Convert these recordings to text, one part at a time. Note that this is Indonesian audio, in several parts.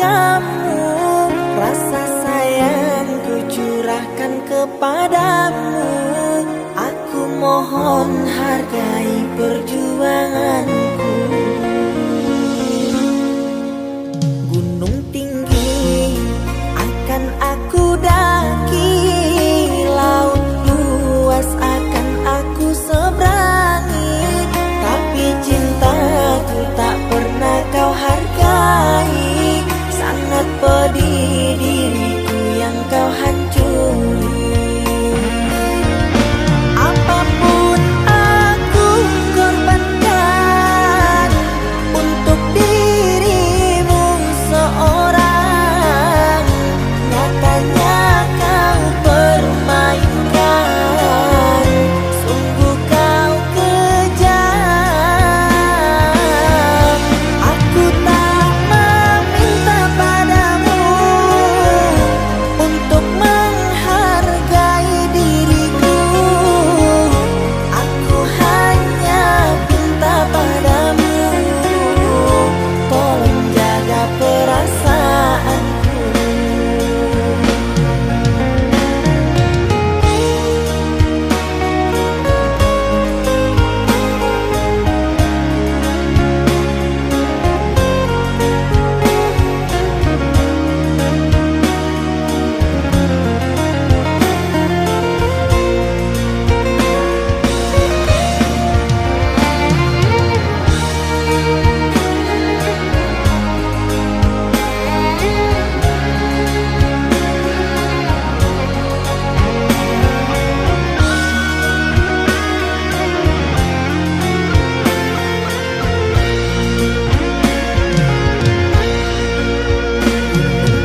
kamu, rasa sayangku curahkan kepadamu. Aku mohon hargai perjuanganku. Gunung tinggi akan aku daki, laut luas akan aku seberangi, tapi cintaku tak pernah kau hargai. Sangat pedih diriku yang kau hancuri. Apapun aku korbankan untuk dirimu seorang, nyatanya kau permainkan, sungguh kau kejam. Aku tak meminta padamu untuk menghargai diriku. Aku hanya minta padamu, tolong jaga perasaanku.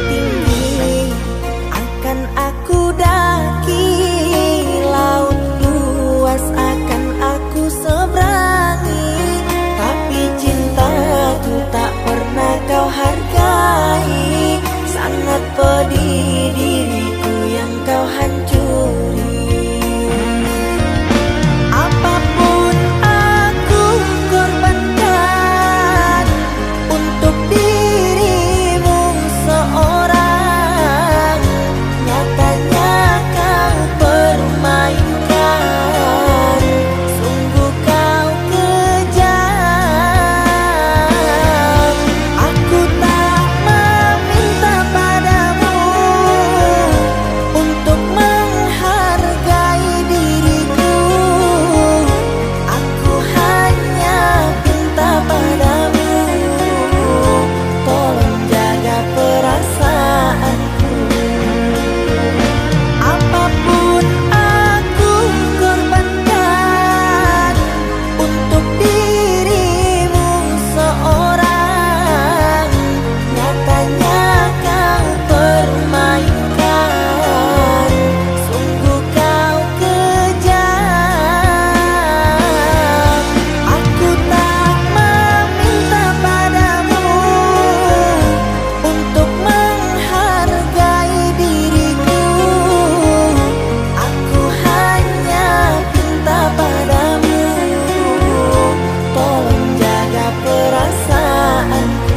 Tinggi akan aku daki, laut luas akan aku seberangi, tapi cintaku tak pernah kau hargai. Sangat pedih diriku yang kau hancuri. Apapun aku korbankan untuk dirimu seorang, nyatanya kau permainkan, sungguh kau kejam. Aku tak meminta padamu untuk menghargai diriku. Aku hanya minta padamu, tolong jaga perasaanku. Apapun aku korbankan untuk dirimu seorang, nyatanya kau permainkan, sungguh kau kejam. Aku tak meminta padamu untuk menghargai diriku. Aku hanya minta padamu, tolong jaga perasaanku.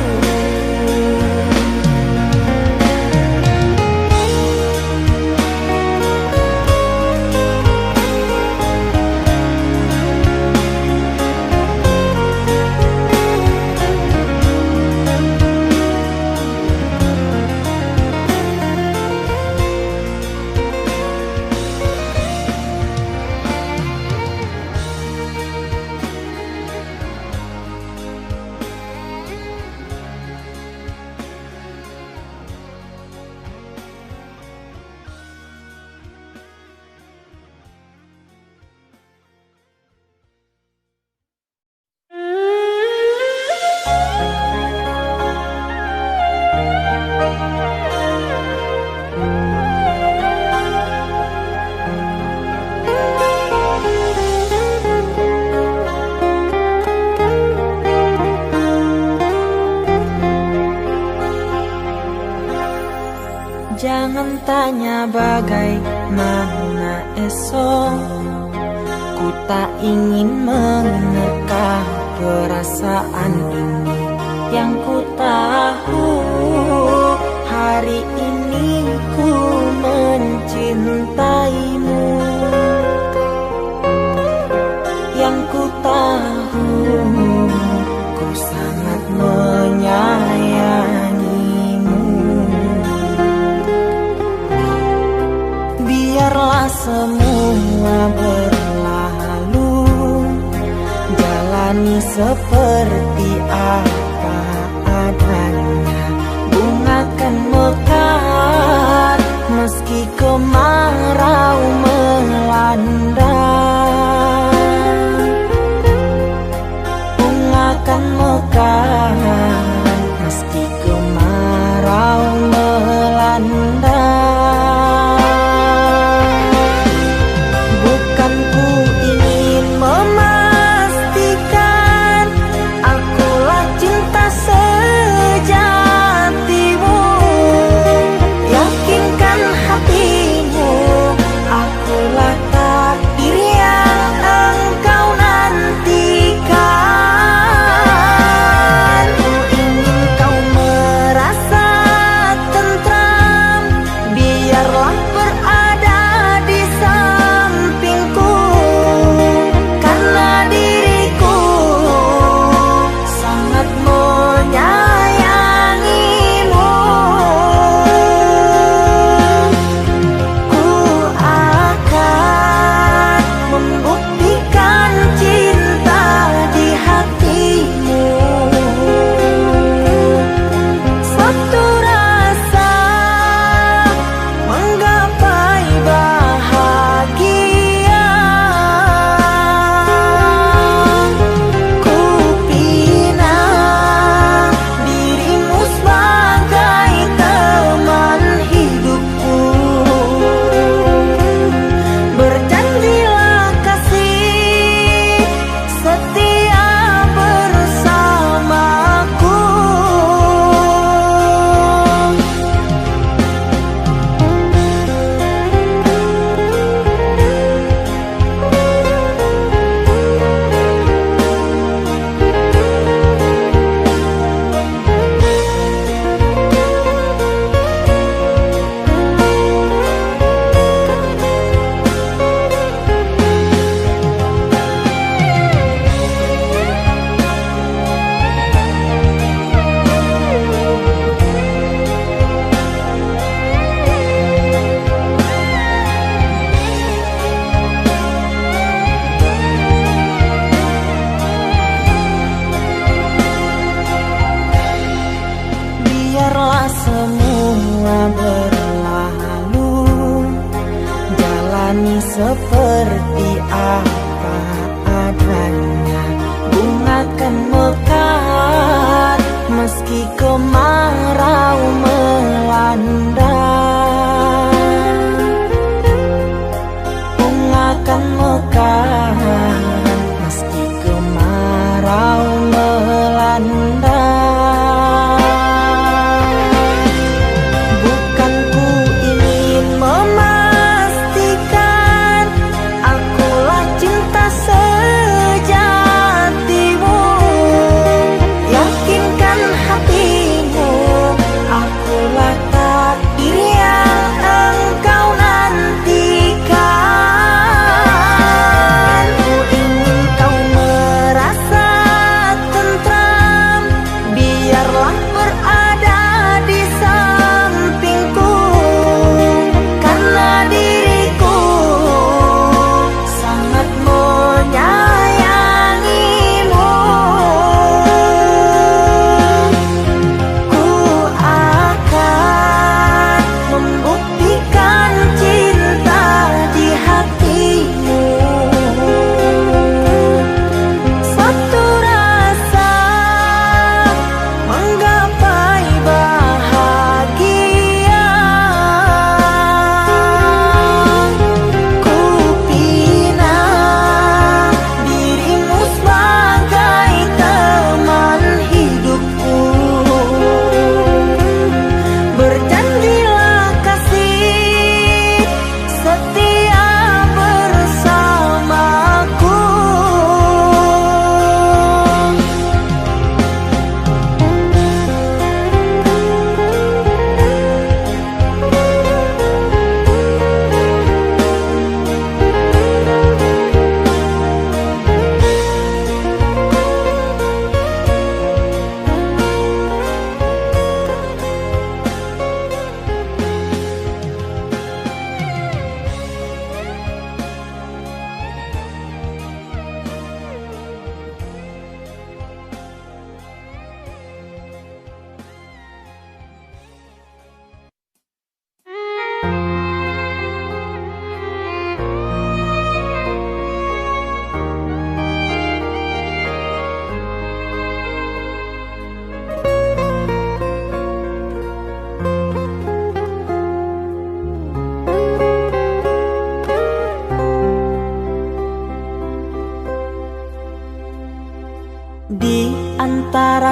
Jangan tanya bagaimana esok, ku tak ingin menerka perasaan ini. Yang ku tahu seperti apa adanya. Bunga kan mekar meski kemarau melanda. Bunga kan mekar meski kemarau melanda. Bukan ku ingin memastikan akulah cinta sejatimu. Yakinkan hatimu, akulah takdir yang engkau nantikan. Ku ingin kau merasa tentram, biarlah berada di sampingku, karena diriku sangat menyayangimu. Ku akan membuktikan cinta di hatimu. Satu rasa menggapai bahagia. Ku pinang dirimu sebagai teman hidupku. Berjanjilah kasih setia bersamaku. Biarlah semua berlalu, jalani seperti apa adanya. Bunga kan mekar meski kemarau melanda. Bunga kan mekar meski kemarau melanda. Bukan ku ingin memastikan akulah cinta sejatimu. Yakinkan hatimu,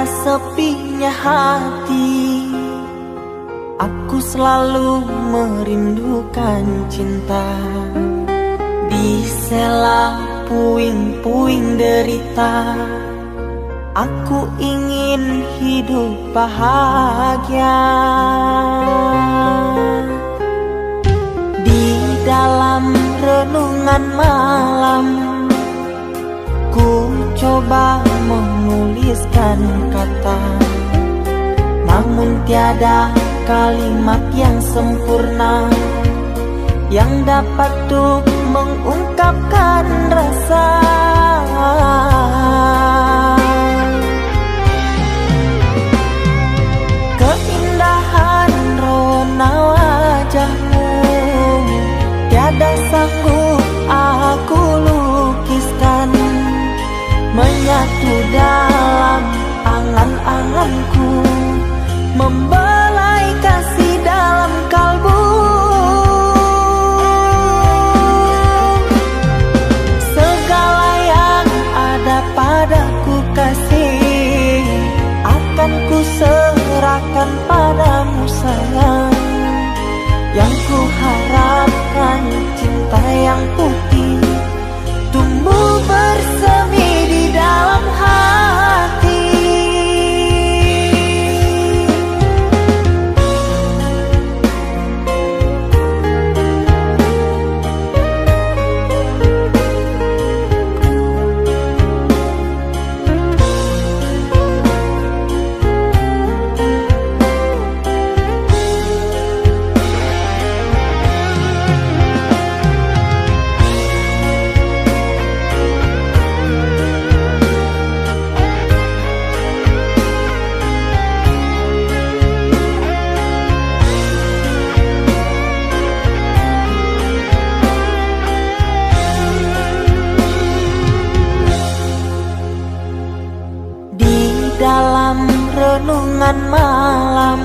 sepinya hati, aku selalu merindukan cinta. Di sela puing-puing derita, aku ingin hidup bahagia. Di dalam renungan malam, ku coba menuliskan kata, namun tiada kalimat yang sempurna yang dapat untuk mengungkapkan rasa. Keindahan rona wajahmu tiada sanggup aku lukiskan, menyatu dalam angan-anganku, membelai kasih dalam kalbu. Segala yang ada padaku kasih, akan ku serahkan padamu sayang. Yang ku harapkan cinta yang putih tumbuh bersemi di dalam hati. Renungan malam,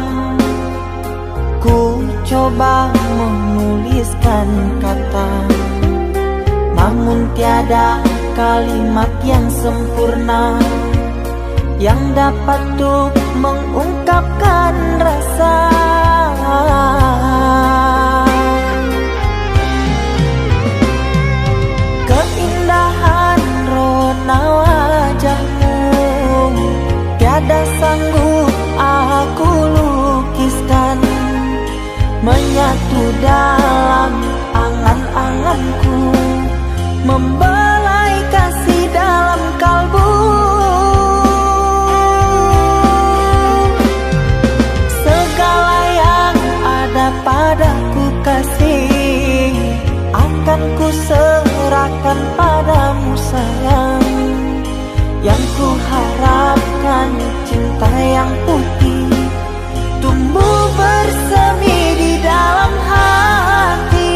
ku coba menuliskan kata, namun tiada kalimat yang sempurna yang dapat untuk mengungkapkan rasa. Keindahan rona wajahmu tiada sanggup aku lukiskan, menyatu dalam angan-anganku, membelai kasih dalam kalbu. Segala yang ada padaku kasih, akan ku serahkan padamu sayang. Yang ku harapkan cinta yang putih tumbuh bersemi di dalam hati.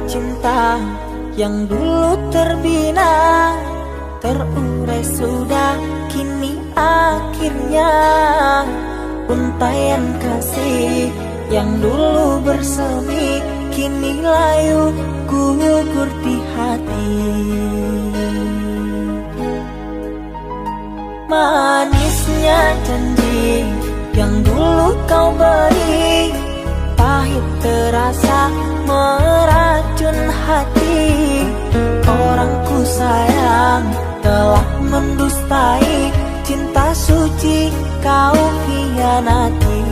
Cinta yang dulu terbina, terurai sudah kini akhirnya. Untaian kasih yang dulu bersemi, kini layu gugur di hati. Manisnya janji yang dulu kau beri, pahit terasa meracun hati. Orang ku sayang telah mendustai cinta suci kau hianati.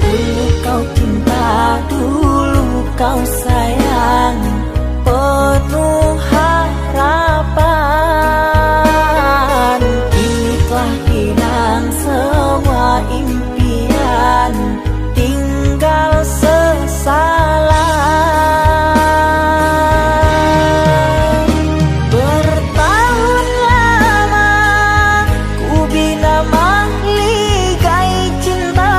Dulu kau cinta, dulu kau sayang, penuh harapan. Kini telah hilang semua impian, tinggal sesalan. Bertahun lama ku bina mahligai cinta,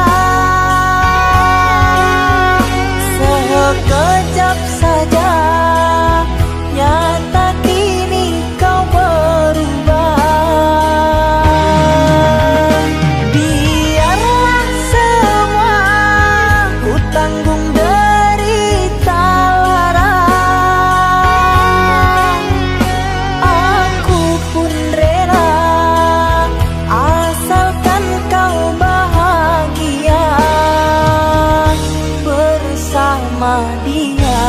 sekejap saja nyata kini kau berubah. Biarlah semua ku tanggung derita lara, aku pun rela asalkan kau bahagia bersama dia.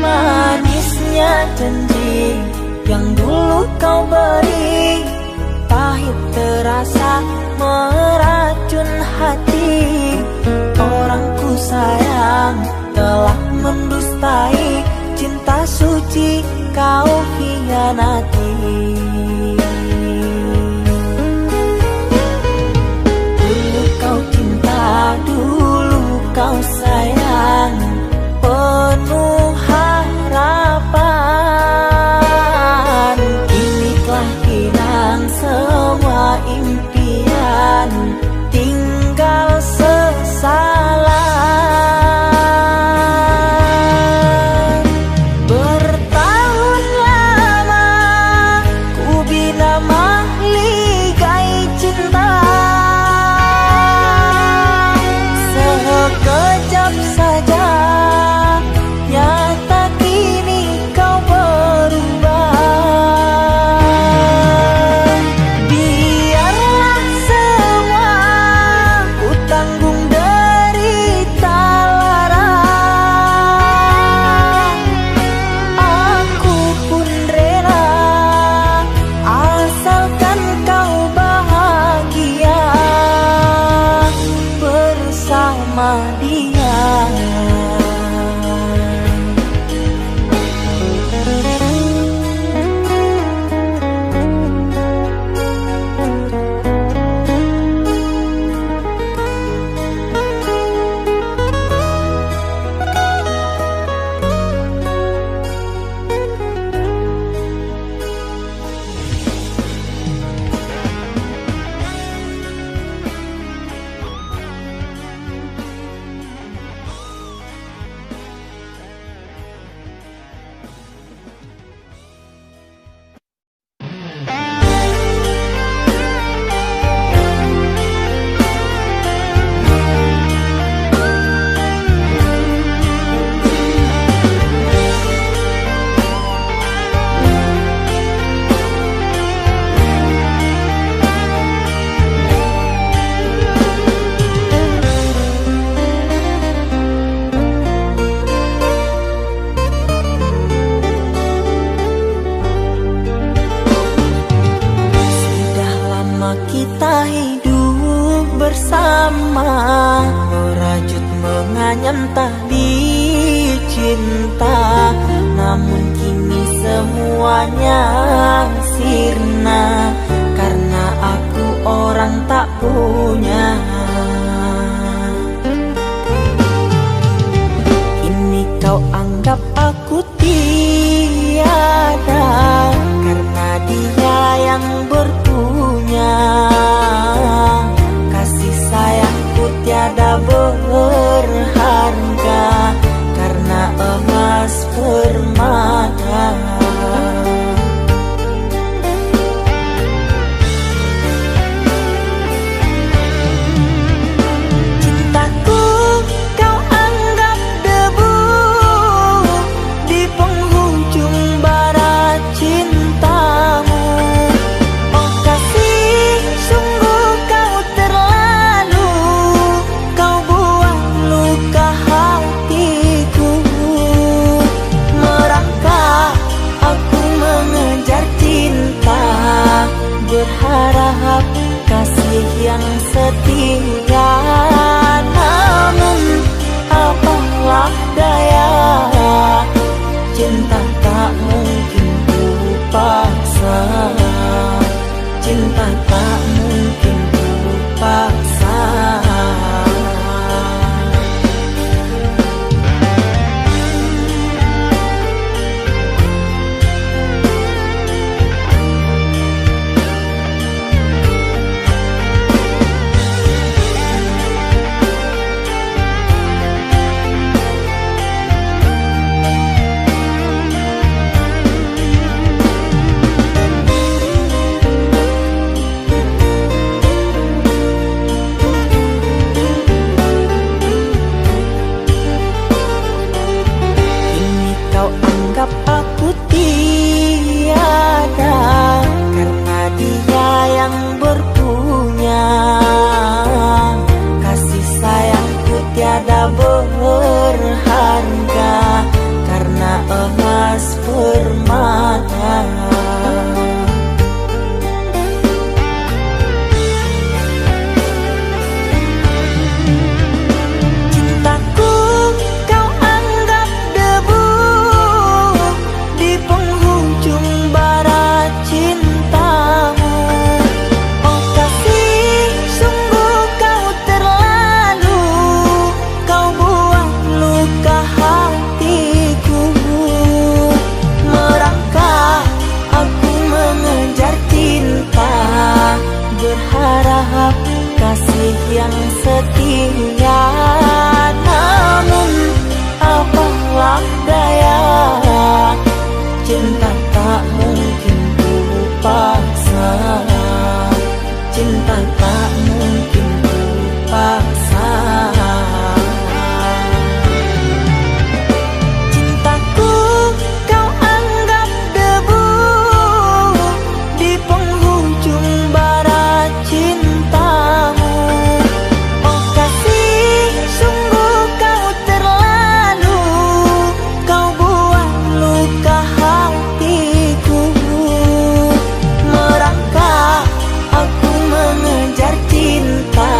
Manisnya janji yang dulu kau beri, pahit terasa meracun hati. Orang ku sayang telah mendustai cinta suci kau hianati. Dulu kau cinta, dulu kau sayang, penuh harapan. Kini telah hilang semua impian, tinggal sesalan. Bertahun lama ku bina mahligai cinta, sekejap saja nyata kini kau berubah. Biarlah semua ku tanggung derita lara, aku pun rela asalkan kau bahagia bersama dia. Kita hidup bersama, merajut menganyam tali cinta. Namun kini semuanya sirna, karena aku orang tak punya. Kini kau anggap aku tidak cinta tak mungkin ku paksa. Aku tiada karena dia yang berpunya. Kasih sayangku tiada berharga karena emas permata. Berharap kasih yang setia, namun apalah daya, cinta tak mungkin ku paksa. Cinta tak mungkin ku paksa. Cintaku kau anggap debu di penghujung barat cintamu. Oh kasih, sungguh kau terlalu, kau buat luka hatiku. Merangkak aku mengejar cinta,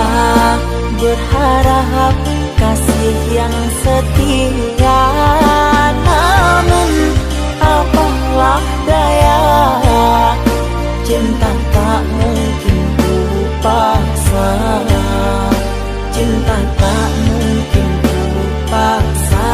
berharap kasih yang setia, namun apalah daya, cinta tak mungkin ku paksa. Cinta tak mungkin ku paksa.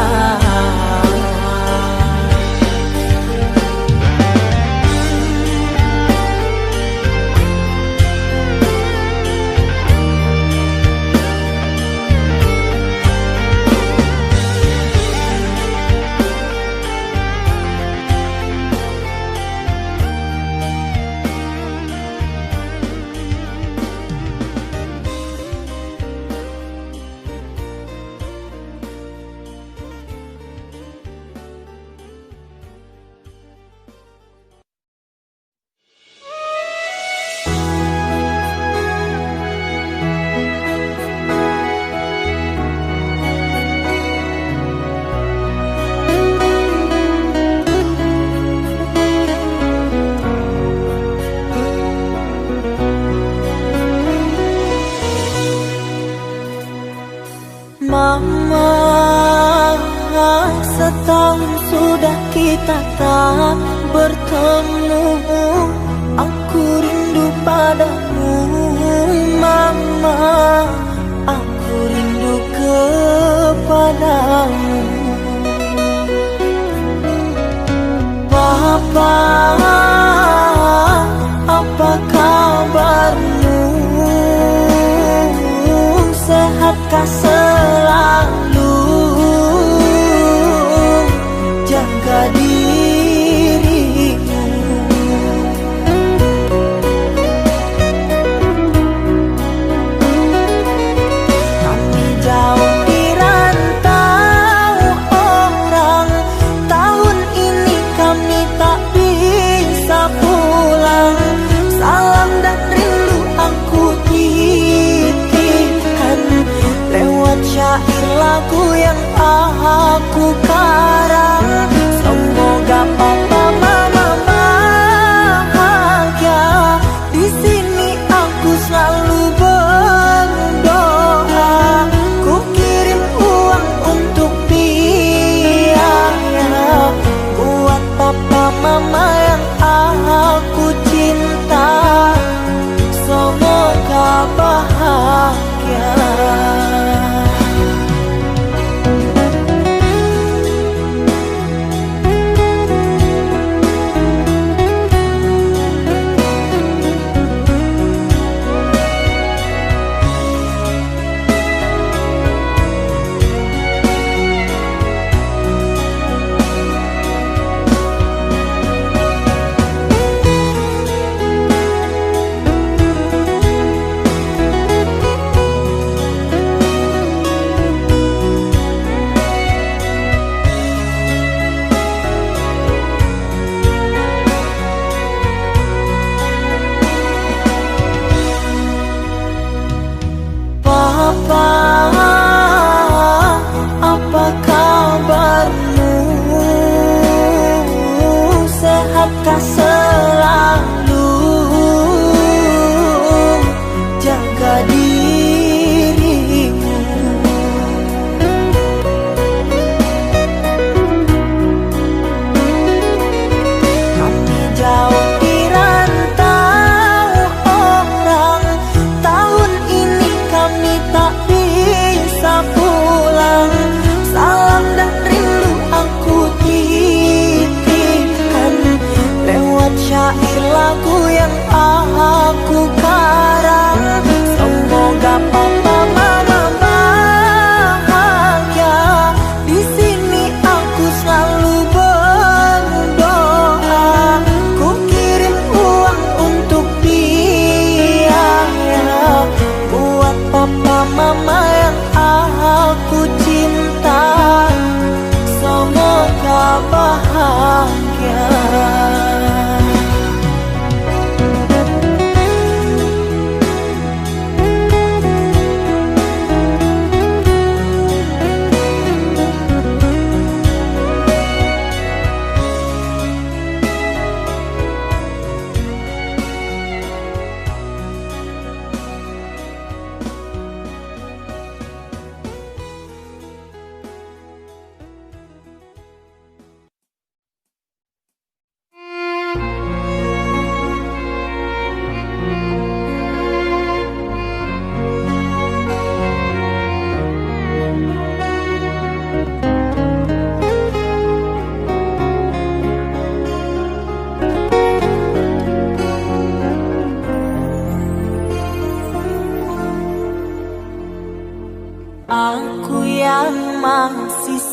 Mama, setahun sudah kita tak bertemu. Aku rindu padamu, Mama. Aku rindu kepadamu. Papa, apa kabarmu? Sehatkah selalu? Jaga dirimu. Kami jauh di rantau orang, tahun ini kami tak bisa pulang. Salam dan rindu aku titipkan lewat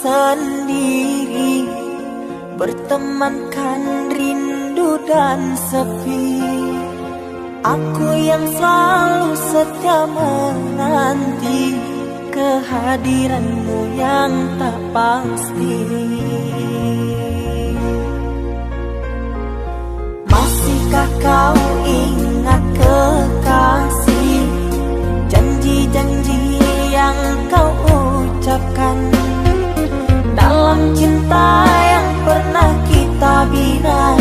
sendiri, bertemankan rindu dan sepi. Aku yang selalu setia menanti kehadiranmu yang tak pasti. Masihkah kau ingat kekasih, janji-janji yang kau ucapkan dalam cinta yang pernah kita bina,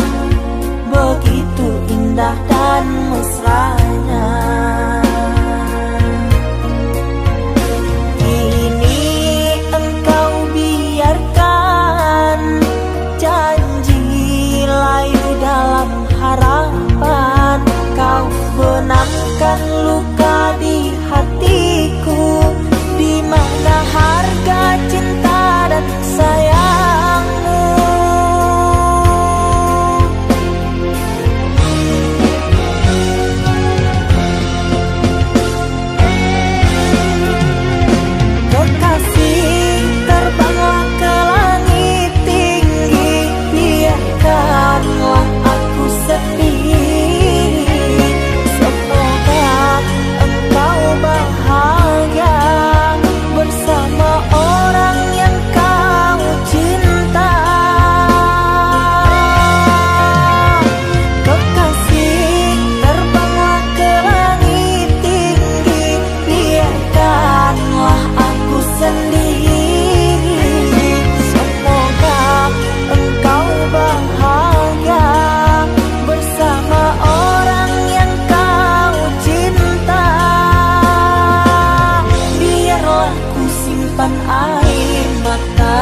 begitu indah dan mesranya. Kini engkau biarkan janji layu dalam harapan, kau benamkan luka di hatiku, di mana harga cinta dan sayangmu. Kekasih, terbanglah ke langit tinggi, biarkanlah aku sendiri. Semoga engkau bahagia bersama orang yang kau cinta. Kekasih, terbanglah ke langit tinggi, biarkanlah aku sendiri. Semoga engkau bahagia bersama orang yang kau cinta. Biarlah ku simpan air mata.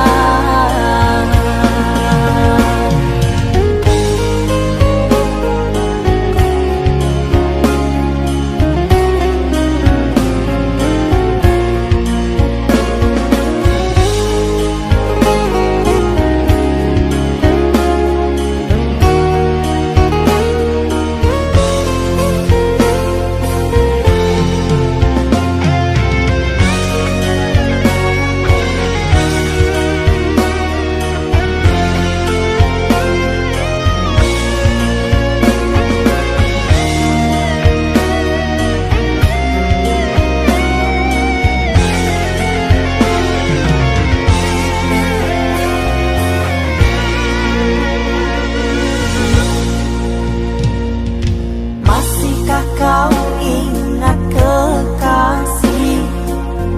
Masihkah kau ingat kekasih,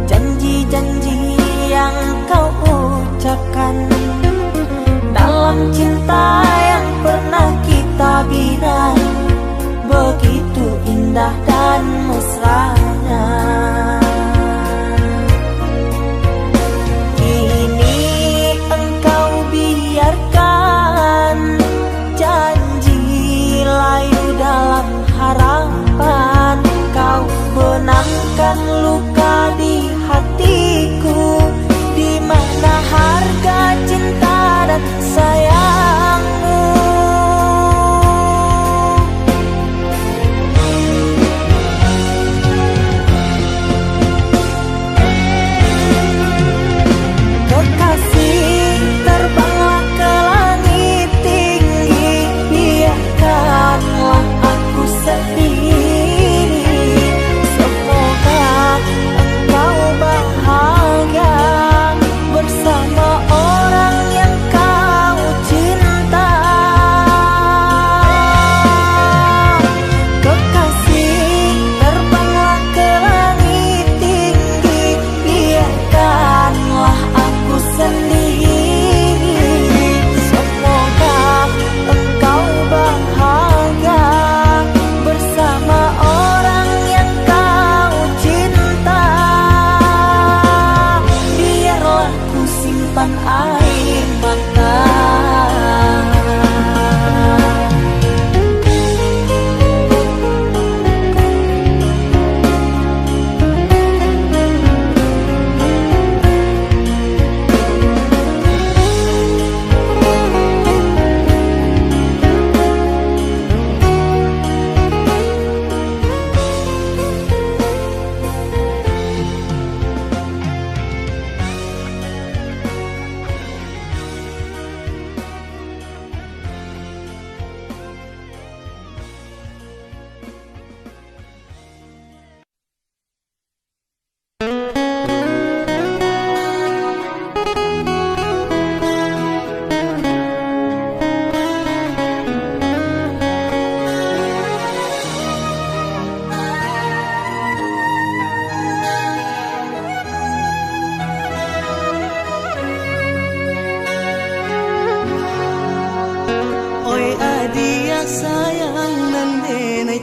janji-janji yang kau ucapkan dalam cinta yang pernah kita bina, begitu indah dan mesranya. Kini engkau biarkan janji layu dalam harapan, kau benamkan luka di hatiku, di mana harga cinta dan sayangmu.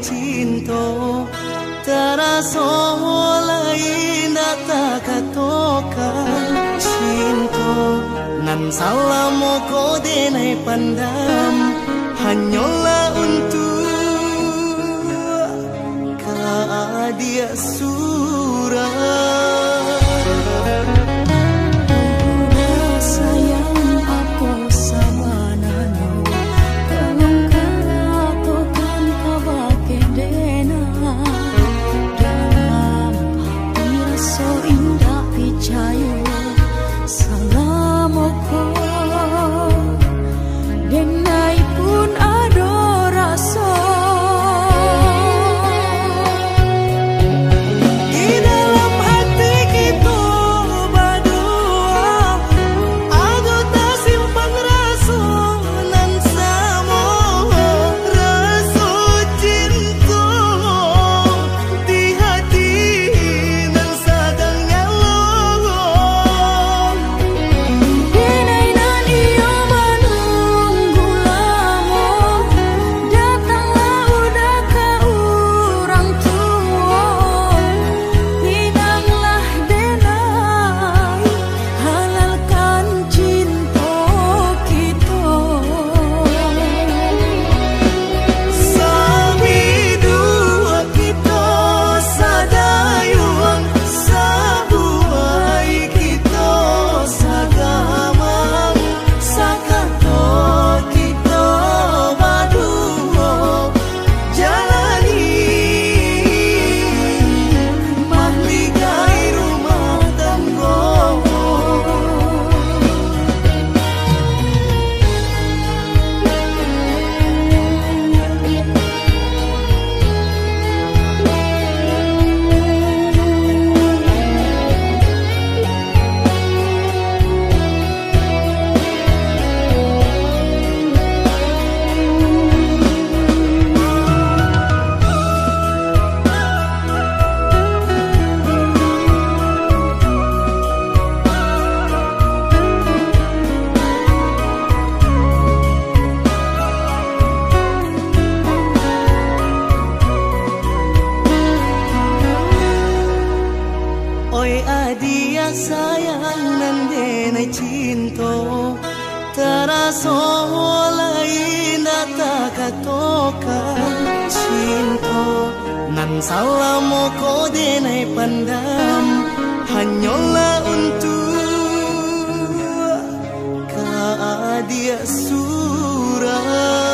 cinta terasa lain tak katokan cinta nan salah moko denai pandam hanyalah untuk dia surah. Dia sayang nan denai cinta terasa lain tak katokan cinta nan salah moko denai pandam hanyalah untuk dia surah.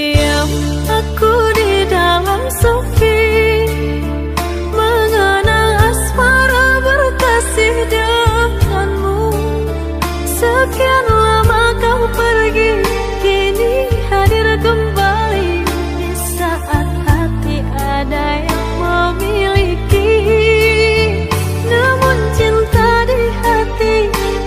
Diam aku di dalam sepi, mengenang asmara berkasih denganmu. Sekian lama kau pergi, kini hadir kembali di saat hati ada yang memiliki. Namun cinta di hati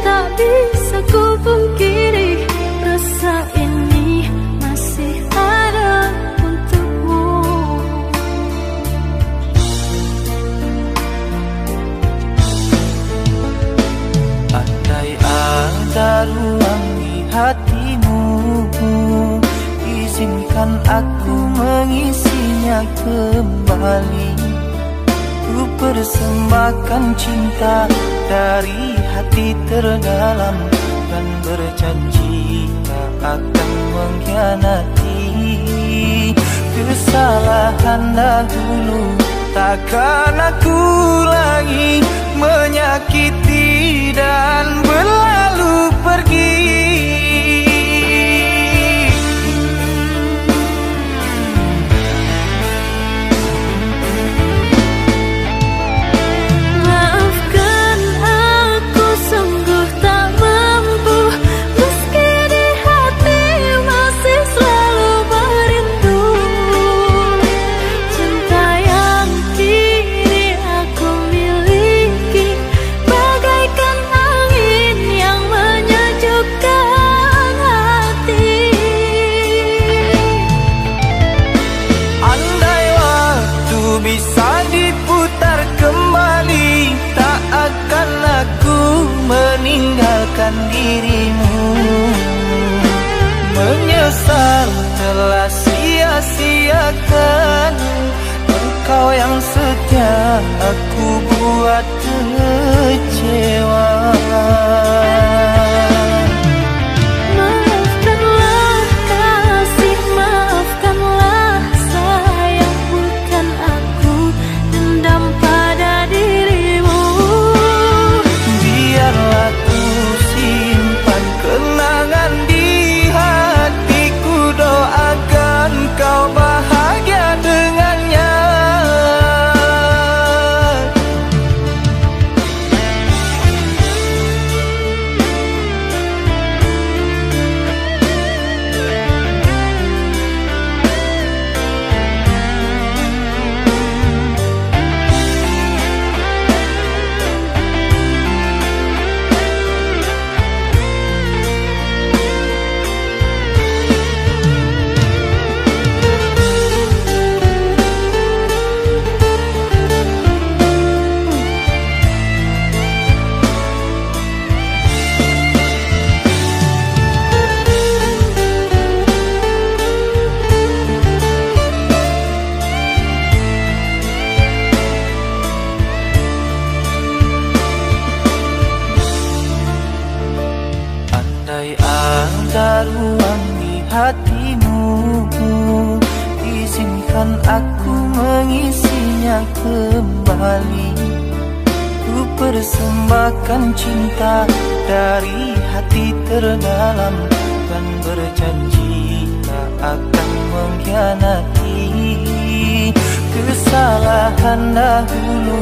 tak bisa ku pungkiri, rasa ini masih ada untukmu. Andai ada ruang di hatimu, izinkan aku mengisinya kembali. Ku persembahkan cinta dari hati terdalam, dan berjanji tak akan mengkhianati. Kesalahan dahulu takkan aku lagi menyakiti dan berlalu pergi. Maafkan aku sungguh tak mampu, meski di hati masih selalu merindu. Cinta yang kini aku miliki bagaikan angin yang menyejukkan hati. Andai waktu bisa diputar kembali, tak akan aku meninggalkan dirimu. Menyesal telah sia-siakan engkau yang setia, aku buat kecewa. Maafkanlah kasih, maafkanlah sayang, bukan aku dendam pada dirimu. Biarlah ku simpan kenangan di hatiku, doakan kau bahagia dengannya. Andai ada ruang di hatimu, izinkan aku mengisinya kembali. Ku persembahkan cinta dari hati terdalam, dan berjanji tak akan mengkhianati. Kesalahan dahulu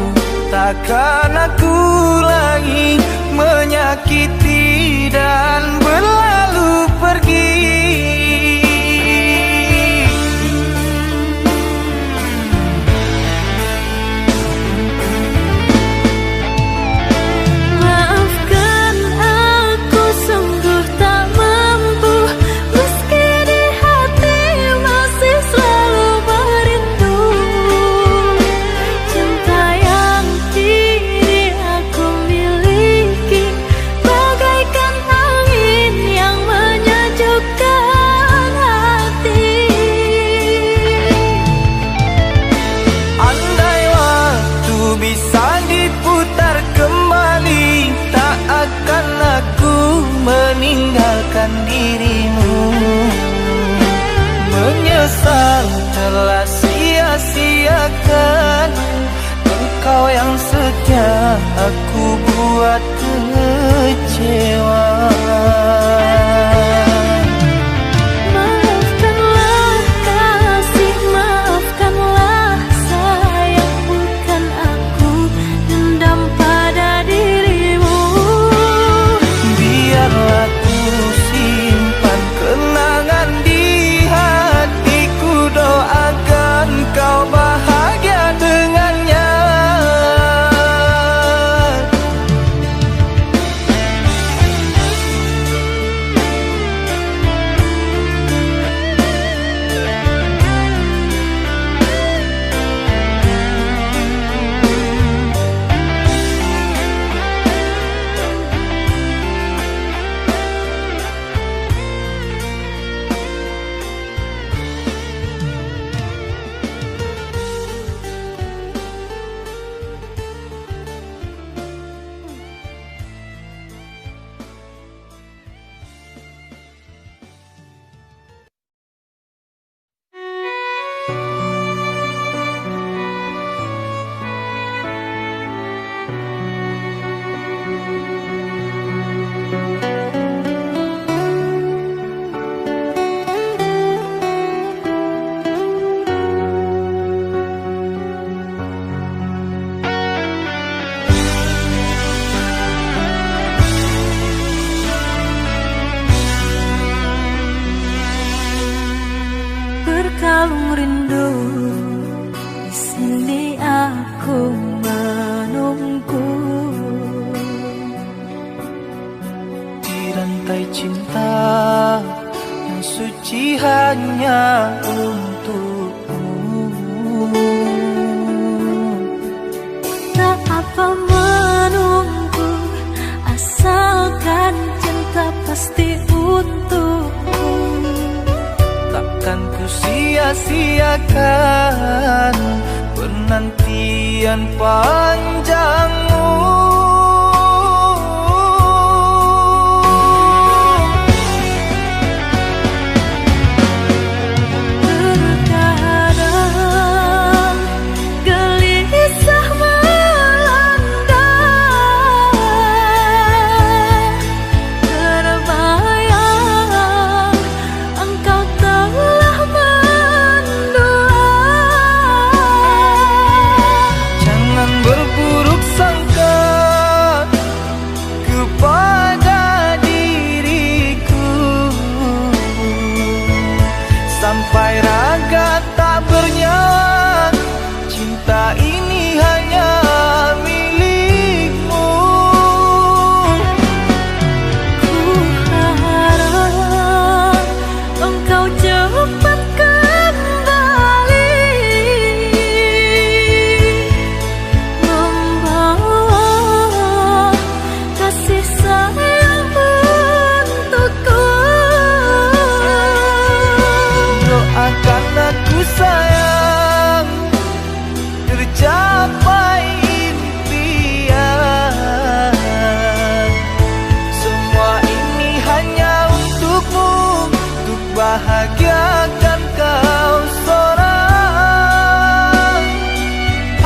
takkan aku lagi menyakiti dan berlalu pergi. Maafkan aku sungguh tak mampu, meski di hati masih selalu merindu. Cinta yang kini aku miliki bagaikan angin yang menyejukkan hati. Andai waktu bisa diputar kembali, tak akan aku meninggalkan dirimu. Menyesal telah sia-siakan engkau yang setia, aku buat kecewa. Maafkanlah Berkalung rindu, di sini aku menunggu. Di rantai cinta yang suci hanya untukmu. Tak apa menunggu, asalkan cinta pasti untukku. Takkan ku sia-siakan penantian panjangmu. Terkadang gelisah melanda, terbayang engkau telah mendua. Jangan berburuk sangka kepada diriku, sampai raga tak bernyawa. Cinta ini hanya milikmu. Ku harap engkau cepat kembali, membawa kasih sayang untukku. Doakan aku sayang, tercapai impian. Semua ini hanya untukmu, untuk bahagiakan kau seorang.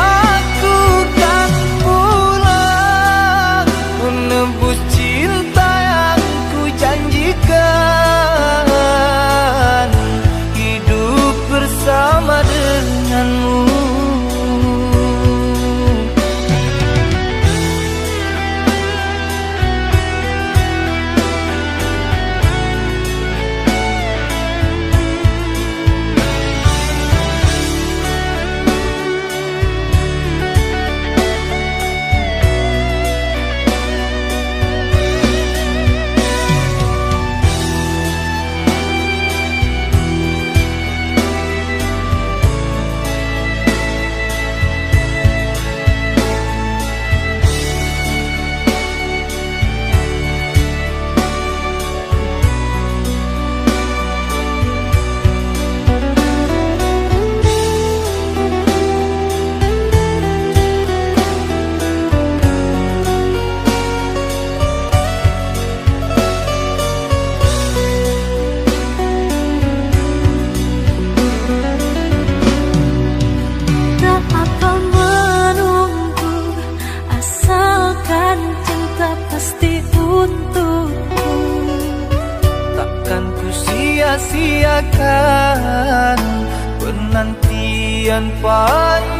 Aku kan pulang menebus cinta yang ku janjikan, hidup bersama denganmu. Tak apa menunggu, asalkan cinta pasti untukku. Takkan ku sia-siakan penantian panjang.